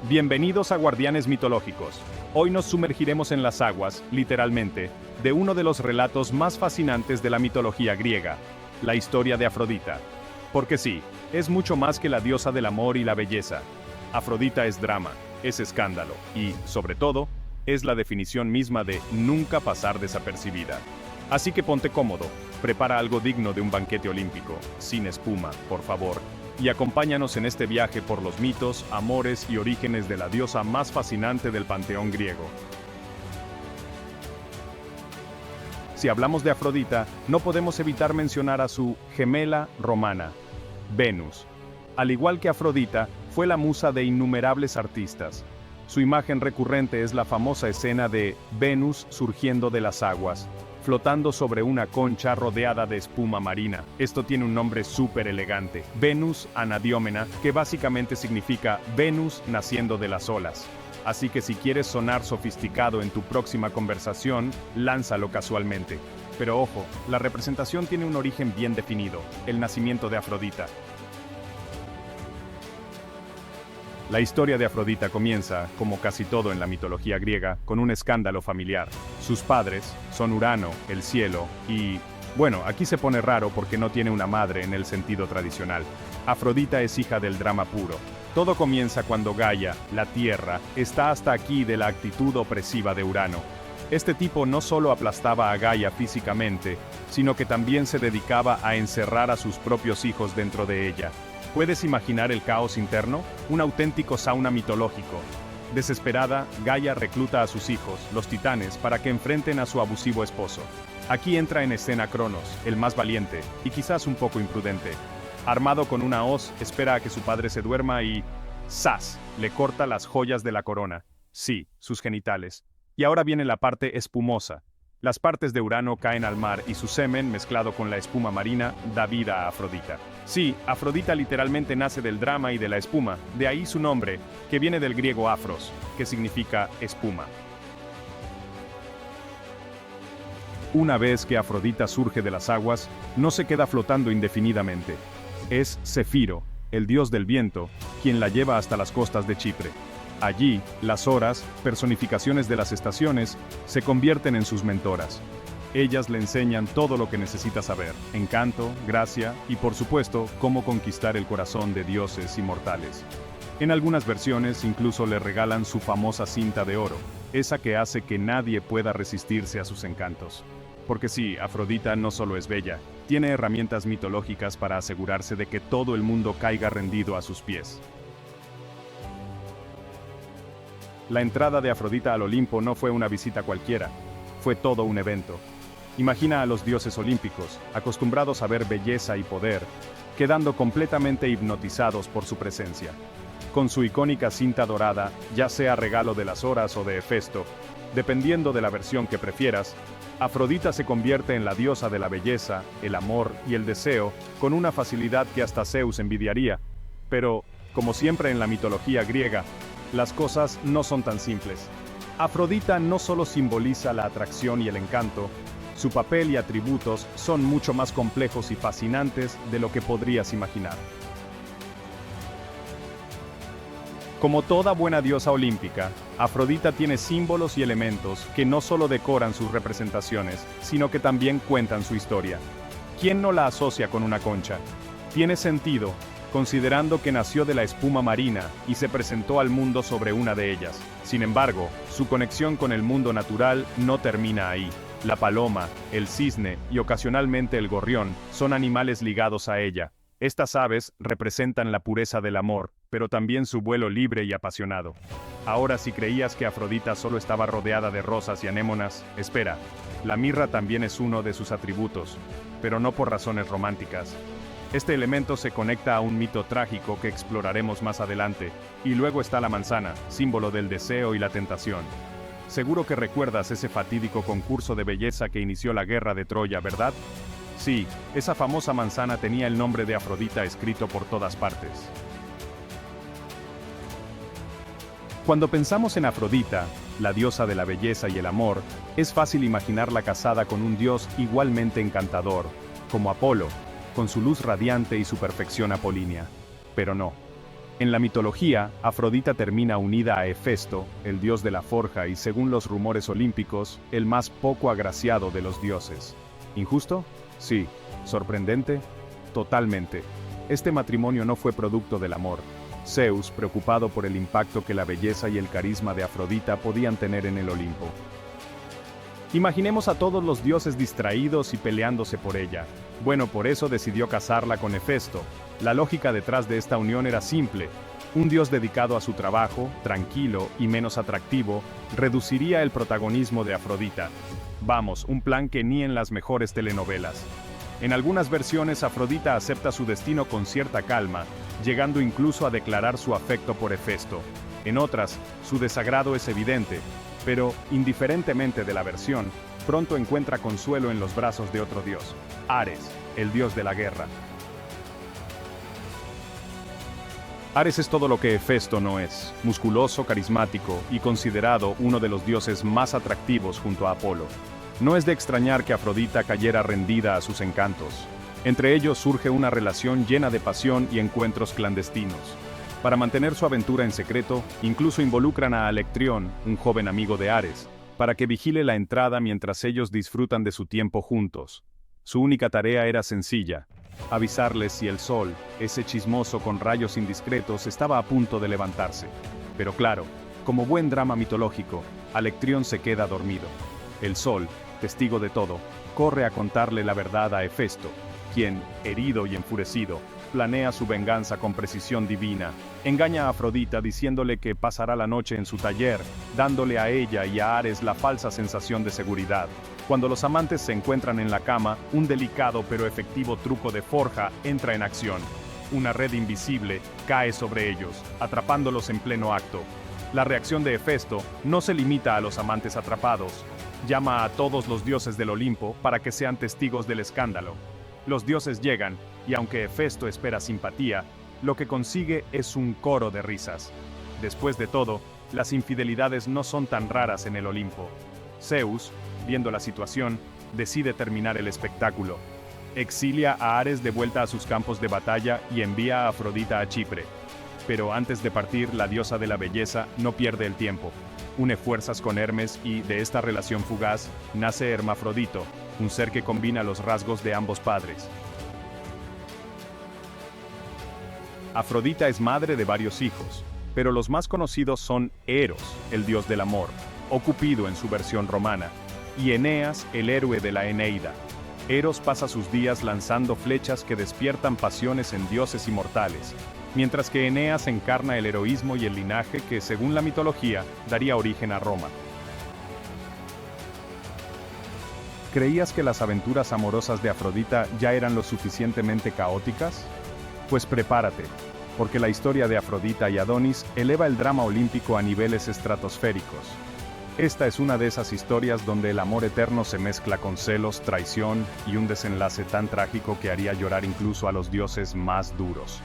Bienvenidos a Guardianes Mitológicos. Hoy nos sumergiremos en las aguas, literalmente, de uno de los relatos más fascinantes de la mitología griega, la historia de Afrodita. Porque sí, es mucho más que la diosa del amor y la belleza. Afrodita es drama, es escándalo y, sobre todo, es la definición misma de nunca pasar desapercibida. Así que ponte cómodo, prepara algo digno de un banquete olímpico, sin espuma, por favor, y acompáñanos en este viaje por los mitos, amores y orígenes de la diosa más fascinante del panteón griego. Si hablamos de Afrodita, no podemos evitar mencionar a su gemela romana, Venus. Al igual que Afrodita, fue la musa de innumerables artistas. Su imagen recurrente es la famosa escena de Venus surgiendo de las aguas, flotando sobre una concha rodeada de espuma marina. Esto tiene un nombre súper elegante, Venus Anadiómena, que básicamente significa Venus naciendo de las olas. Así que si quieres sonar sofisticado en tu próxima conversación, lánzalo casualmente. Pero ojo, la representación tiene un origen bien definido, el nacimiento de Afrodita. La historia de Afrodita comienza, como casi todo en la mitología griega, con un escándalo familiar. Sus padres son Urano, el cielo, y... bueno, aquí se pone raro porque no tiene una madre en el sentido tradicional. Afrodita es hija del drama puro. Todo comienza cuando Gaia, la tierra, está hasta aquí de la actitud opresiva de Urano. Este tipo no solo aplastaba a Gaia físicamente, sino que también se dedicaba a encerrar a sus propios hijos dentro de ella. ¿Puedes imaginar el caos interno? Un auténtico sauna mitológico. Desesperada, Gaia recluta a sus hijos, los titanes, para que enfrenten a su abusivo esposo. Aquí entra en escena Cronos, el más valiente, y quizás un poco imprudente. Armado con una hoz, espera a que su padre se duerma y... ¡zas! Le corta las joyas de la corona. Sí, sus genitales. Y ahora viene la parte espumosa. Las partes de Urano caen al mar y su semen, mezclado con la espuma marina, da vida a Afrodita. Sí, Afrodita literalmente nace del drama y de la espuma, de ahí su nombre, que viene del griego afros, que significa espuma. Una vez que Afrodita surge de las aguas, no se queda flotando indefinidamente. Es Cefiro, el dios del viento, quien la lleva hasta las costas de Chipre. Allí, las horas, personificaciones de las estaciones, se convierten en sus mentoras. Ellas le enseñan todo lo que necesita saber, encanto, gracia y por supuesto, cómo conquistar el corazón de dioses y mortales. En algunas versiones incluso le regalan su famosa cinta de oro, esa que hace que nadie pueda resistirse a sus encantos. Porque sí, Afrodita no solo es bella, tiene herramientas mitológicas para asegurarse de que todo el mundo caiga rendido a sus pies. La entrada de Afrodita al Olimpo no fue una visita cualquiera, fue todo un evento. Imagina a los dioses olímpicos, acostumbrados a ver belleza y poder, quedando completamente hipnotizados por su presencia. Con su icónica cinta dorada, ya sea regalo de las Horas o de Hefesto, dependiendo de la versión que prefieras, Afrodita se convierte en la diosa de la belleza, el amor y el deseo, con una facilidad que hasta Zeus envidiaría. Pero, como siempre en la mitología griega, las cosas no son tan simples. Afrodita no solo simboliza la atracción y el encanto, su papel y atributos son mucho más complejos y fascinantes de lo que podrías imaginar. Como toda buena diosa olímpica, Afrodita tiene símbolos y elementos que no solo decoran sus representaciones, sino que también cuentan su historia. ¿Quién no la asocia con una concha? Tiene sentido, considerando que nació de la espuma marina y se presentó al mundo sobre una de ellas. Sin embargo, su conexión con el mundo natural no termina ahí. La paloma, el cisne y ocasionalmente el gorrión son animales ligados a ella. Estas aves representan la pureza del amor, pero también su vuelo libre y apasionado. Ahora, si creías que Afrodita solo estaba rodeada de rosas y anémonas, espera, la mirra también es uno de sus atributos, pero no por razones románticas. Este elemento se conecta a un mito trágico que exploraremos más adelante, y luego está la manzana, símbolo del deseo y la tentación. Seguro que recuerdas ese fatídico concurso de belleza que inició la guerra de Troya, ¿verdad? Sí, esa famosa manzana tenía el nombre de Afrodita escrito por todas partes. Cuando pensamos en Afrodita, la diosa de la belleza y el amor, es fácil imaginarla casada con un dios igualmente encantador, como Apolo, con su luz radiante y su perfección apolínea. Pero no. En la mitología, Afrodita termina unida a Hefesto, el dios de la forja y según los rumores olímpicos, el más poco agraciado de los dioses. ¿Injusto? Sí. ¿Sorprendente? Totalmente. Este matrimonio no fue producto del amor. Zeus, preocupado por el impacto que la belleza y el carisma de Afrodita podían tener en el Olimpo. Imaginemos a todos los dioses distraídos y peleándose por ella. Bueno, por eso decidió casarla con Hefesto. La lógica detrás de esta unión era simple. Un dios dedicado a su trabajo, tranquilo y menos atractivo, reduciría el protagonismo de Afrodita. Vamos, un plan que ni en las mejores telenovelas. En algunas versiones Afrodita acepta su destino con cierta calma, llegando incluso a declarar su afecto por Hefesto. En otras, su desagrado es evidente, pero, indiferentemente de la versión, pronto encuentra consuelo en los brazos de otro dios, Ares, el dios de la guerra. Ares es todo lo que Hefesto no es, musculoso, carismático y considerado uno de los dioses más atractivos junto a Apolo. No es de extrañar que Afrodita cayera rendida a sus encantos. Entre ellos surge una relación llena de pasión y encuentros clandestinos. Para mantener su aventura en secreto, incluso involucran a Alectrión, un joven amigo de Ares, para que vigile la entrada mientras ellos disfrutan de su tiempo juntos. Su única tarea era sencilla: avisarles si el sol, ese chismoso con rayos indiscretos, estaba a punto de levantarse. Pero claro, como buen drama mitológico, Alectrión se queda dormido. El sol, testigo de todo, corre a contarle la verdad a Hefesto, quien, herido y enfurecido, planea su venganza con precisión divina. Engaña a Afrodita diciéndole que pasará la noche en su taller, dándole a ella y a Ares la falsa sensación de seguridad. Cuando los amantes se encuentran en la cama, un delicado pero efectivo truco de forja entra en acción. Una red invisible cae sobre ellos, atrapándolos en pleno acto. La reacción de Hefesto no se limita a los amantes atrapados. Llama a todos los dioses del Olimpo para que sean testigos del escándalo. Los dioses llegan, y aunque Hefesto espera simpatía, lo que consigue es un coro de risas. Después de todo, las infidelidades no son tan raras en el Olimpo. Zeus, viendo la situación, decide terminar el espectáculo. Exilia a Ares de vuelta a sus campos de batalla y envía a Afrodita a Chipre. Pero antes de partir, la diosa de la belleza no pierde el tiempo. Une fuerzas con Hermes y, de esta relación fugaz, nace Hermafrodito, un ser que combina los rasgos de ambos padres. Afrodita es madre de varios hijos, pero los más conocidos son Eros, el dios del amor, o Cupido en su versión romana, y Eneas, el héroe de la Eneida. Eros pasa sus días lanzando flechas que despiertan pasiones en dioses inmortales, mientras que Eneas encarna el heroísmo y el linaje que, según la mitología, daría origen a Roma. ¿Creías que las aventuras amorosas de Afrodita ya eran lo suficientemente caóticas? Pues prepárate, porque la historia de Afrodita y Adonis eleva el drama olímpico a niveles estratosféricos. Esta es una de esas historias donde el amor eterno se mezcla con celos, traición y un desenlace tan trágico que haría llorar incluso a los dioses más duros.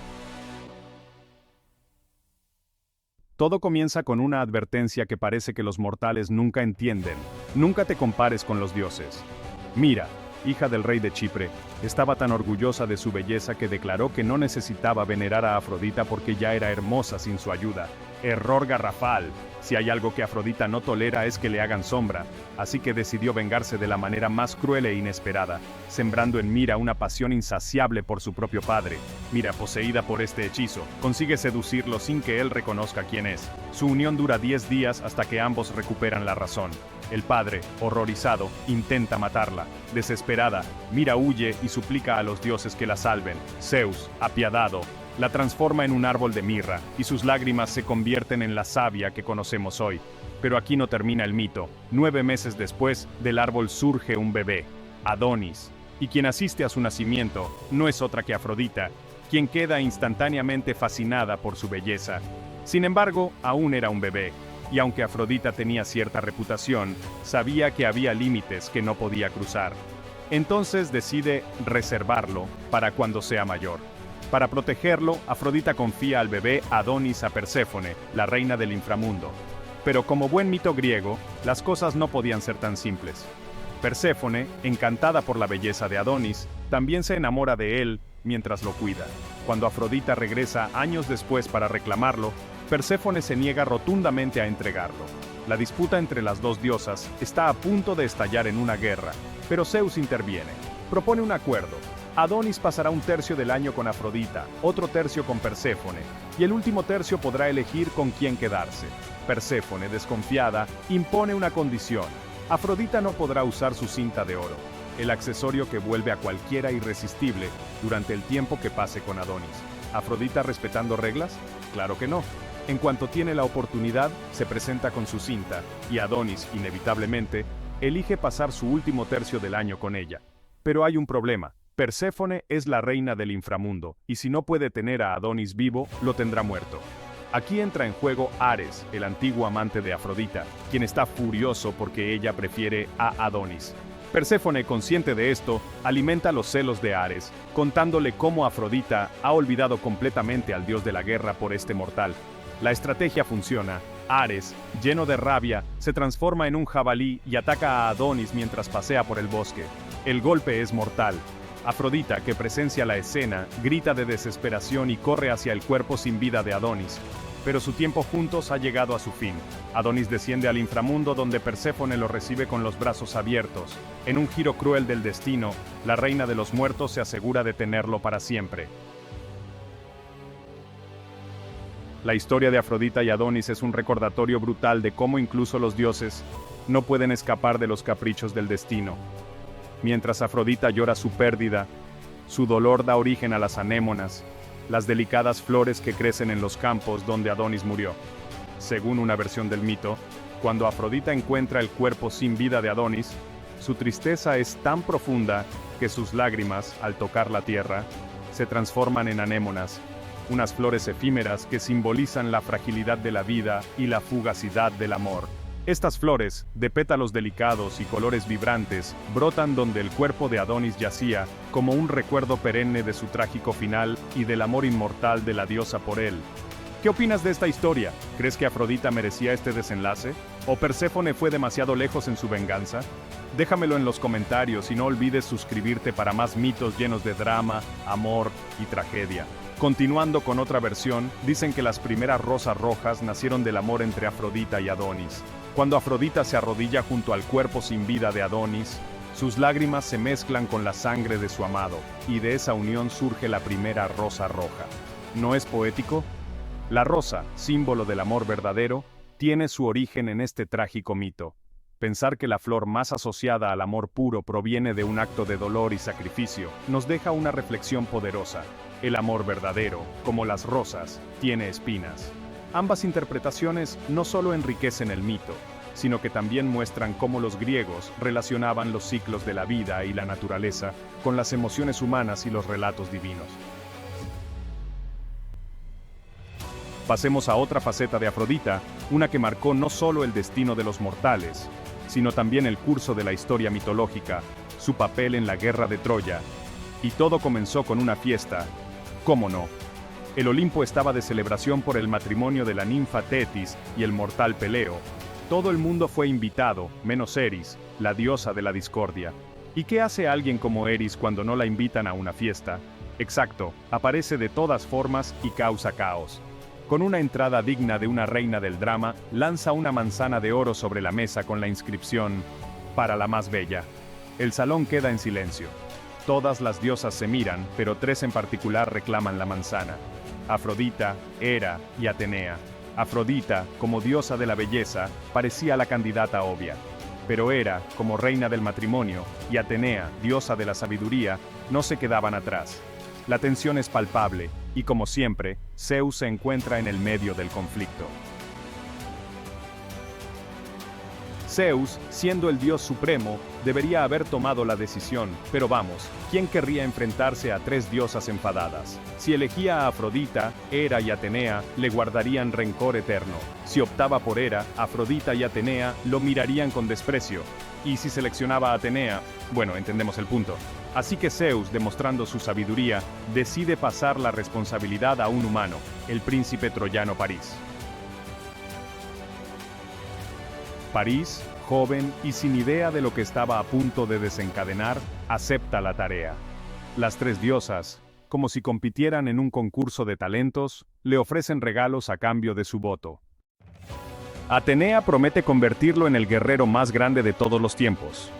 Todo comienza con una advertencia que parece que los mortales nunca entienden. Nunca te compares con los dioses. Mira, hija del rey de Chipre, estaba tan orgullosa de su belleza que declaró que no necesitaba venerar a Afrodita porque ya era hermosa sin su ayuda. Error garrafal. Si hay algo que Afrodita no tolera es que le hagan sombra, así que decidió vengarse de la manera más cruel e inesperada, sembrando en Mira una pasión insaciable por su propio padre. Mira, poseída por este hechizo, consigue seducirlo sin que él reconozca quién es. Su unión dura 10 días hasta que ambos recuperan la razón. El padre, horrorizado, intenta matarla. Desesperada, Mira huye y suplica a los dioses que la salven. Zeus, apiadado, la transforma en un árbol de mirra, y sus lágrimas se convierten en la savia que conocemos hoy. Pero aquí no termina el mito. 9 meses después, del árbol surge un bebé, Adonis, y quien asiste a su nacimiento no es otra que Afrodita, quien queda instantáneamente fascinada por su belleza. Sin embargo, aún era un bebé, y aunque Afrodita tenía cierta reputación, sabía que había límites que no podía cruzar. Entonces decide reservarlo para cuando sea mayor. Para protegerlo, Afrodita confía al bebé Adonis a Perséfone, la reina del inframundo. Pero como buen mito griego, las cosas no podían ser tan simples. Perséfone, encantada por la belleza de Adonis, también se enamora de él mientras lo cuida. Cuando Afrodita regresa años después para reclamarlo, Perséfone se niega rotundamente a entregarlo. La disputa entre las dos diosas está a punto de estallar en una guerra, pero Zeus interviene. Propone un acuerdo. Adonis pasará un tercio del año con Afrodita, otro tercio con Perséfone, y el último tercio podrá elegir con quién quedarse. Perséfone, desconfiada, impone una condición. Afrodita no podrá usar su cinta de oro, el accesorio que vuelve a cualquiera irresistible durante el tiempo que pase con Adonis. ¿Afrodita respetando reglas? Claro que no. En cuanto tiene la oportunidad, se presenta con su cinta, y Adonis, inevitablemente, elige pasar su último tercio del año con ella. Pero hay un problema. Perséfone es la reina del inframundo, y si no puede tener a Adonis vivo, lo tendrá muerto. Aquí entra en juego Ares, el antiguo amante de Afrodita, quien está furioso porque ella prefiere a Adonis. Perséfone, consciente de esto, alimenta los celos de Ares, contándole cómo Afrodita ha olvidado completamente al dios de la guerra por este mortal. La estrategia funciona. Ares, lleno de rabia, se transforma en un jabalí y ataca a Adonis mientras pasea por el bosque. El golpe es mortal. Afrodita, que presencia la escena, grita de desesperación y corre hacia el cuerpo sin vida de Adonis. Pero su tiempo juntos ha llegado a su fin. Adonis desciende al inframundo donde Perséfone lo recibe con los brazos abiertos. En un giro cruel del destino, la reina de los muertos se asegura de tenerlo para siempre. La historia de Afrodita y Adonis es un recordatorio brutal de cómo incluso los dioses no pueden escapar de los caprichos del destino. Mientras Afrodita llora su pérdida, su dolor da origen a las anémonas, las delicadas flores que crecen en los campos donde Adonis murió. Según una versión del mito, cuando Afrodita encuentra el cuerpo sin vida de Adonis, su tristeza es tan profunda que sus lágrimas, al tocar la tierra, se transforman en anémonas, unas flores efímeras que simbolizan la fragilidad de la vida y la fugacidad del amor. Estas flores, de pétalos delicados y colores vibrantes, brotan donde el cuerpo de Adonis yacía, como un recuerdo perenne de su trágico final y del amor inmortal de la diosa por él. ¿Qué opinas de esta historia? ¿Crees que Afrodita merecía este desenlace? ¿O Perséfone fue demasiado lejos en su venganza? Déjamelo en los comentarios y no olvides suscribirte para más mitos llenos de drama, amor y tragedia. Continuando con otra versión, dicen que las primeras rosas rojas nacieron del amor entre Afrodita y Adonis. Cuando Afrodita se arrodilla junto al cuerpo sin vida de Adonis, sus lágrimas se mezclan con la sangre de su amado, y de esa unión surge la primera rosa roja. ¿No es poético? La rosa, símbolo del amor verdadero, tiene su origen en este trágico mito. Pensar que la flor más asociada al amor puro proviene de un acto de dolor y sacrificio, nos deja una reflexión poderosa. El amor verdadero, como las rosas, tiene espinas. Ambas interpretaciones no solo enriquecen el mito, sino que también muestran cómo los griegos relacionaban los ciclos de la vida y la naturaleza con las emociones humanas y los relatos divinos. Pasemos a otra faceta de Afrodita, una que marcó no solo el destino de los mortales, sino también el curso de la historia mitológica, su papel en la guerra de Troya. Y todo comenzó con una fiesta. ¿Cómo no? El Olimpo estaba de celebración por el matrimonio de la ninfa Tetis y el mortal Peleo. Todo el mundo fue invitado, menos Eris, la diosa de la discordia. ¿Y qué hace alguien como Eris cuando no la invitan a una fiesta? Exacto, aparece de todas formas y causa caos. Con una entrada digna de una reina del drama, lanza una manzana de oro sobre la mesa con la inscripción «Para la más bella». El salón queda en silencio. Todas las diosas se miran, pero tres en particular reclaman la manzana: Afrodita, Hera y Atenea. Afrodita, como diosa de la belleza, parecía la candidata obvia. Pero Hera, como reina del matrimonio, y Atenea, diosa de la sabiduría, no se quedaban atrás. La tensión es palpable, y como siempre, Zeus se encuentra en el medio del conflicto. Zeus, siendo el dios supremo, debería haber tomado la decisión, pero vamos, ¿quién querría enfrentarse a tres diosas enfadadas? Si elegía a Afrodita, Hera y Atenea, le guardarían rencor eterno. Si optaba por Hera, Afrodita y Atenea lo mirarían con desprecio. Y si seleccionaba a Atenea, bueno, entendemos el punto. Así que Zeus, demostrando su sabiduría, decide pasar la responsabilidad a un humano, el príncipe troyano París. París, joven y sin idea de lo que estaba a punto de desencadenar, acepta la tarea. Las tres diosas, como si compitieran en un concurso de talentos, le ofrecen regalos a cambio de su voto. Atenea promete convertirlo en el guerrero más grande de todos los tiempos.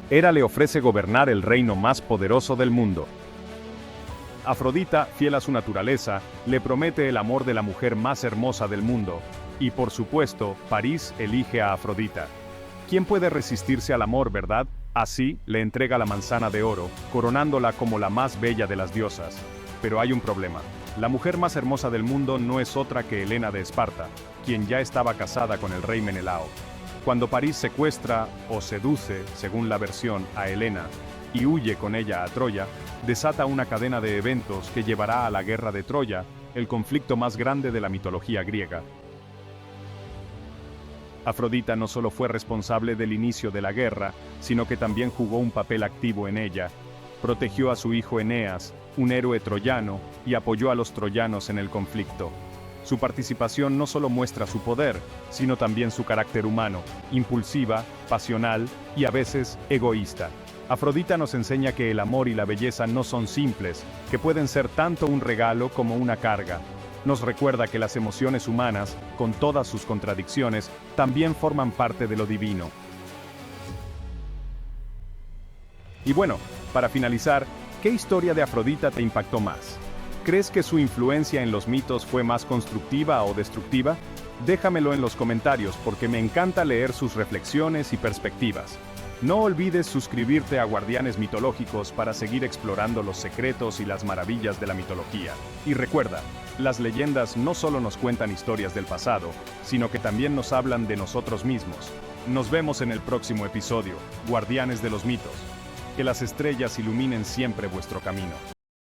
Hera le ofrece gobernar el reino más poderoso del mundo. Afrodita, fiel a su naturaleza, le promete el amor de la mujer más hermosa del mundo. Y por supuesto, París elige a Afrodita. ¿Quién puede resistirse al amor, verdad? Así, le entrega la manzana de oro, coronándola como la más bella de las diosas. Pero hay un problema. La mujer más hermosa del mundo no es otra que Helena de Esparta, quien ya estaba casada con el rey Menelao. Cuando París secuestra o seduce, según la versión, a Helena, y huye con ella a Troya, desata una cadena de eventos que llevará a la guerra de Troya, el conflicto más grande de la mitología griega. Afrodita no solo fue responsable del inicio de la guerra, sino que también jugó un papel activo en ella. Protegió a su hijo Eneas, un héroe troyano, y apoyó a los troyanos en el conflicto. Su participación no solo muestra su poder, sino también su carácter humano, impulsiva, pasional y a veces egoísta. Afrodita nos enseña que el amor y la belleza no son simples, que pueden ser tanto un regalo como una carga. Nos recuerda que las emociones humanas, con todas sus contradicciones, también forman parte de lo divino. Y bueno, para finalizar, ¿qué historia de Afrodita te impactó más? ¿Crees que su influencia en los mitos fue más constructiva o destructiva? Déjamelo en los comentarios porque me encanta leer sus reflexiones y perspectivas. No olvides suscribirte a Guardianes Mitológicos para seguir explorando los secretos y las maravillas de la mitología. Y recuerda, las leyendas no solo nos cuentan historias del pasado, sino que también nos hablan de nosotros mismos. Nos vemos en el próximo episodio, Guardianes de los Mitos. Que las estrellas iluminen siempre vuestro camino.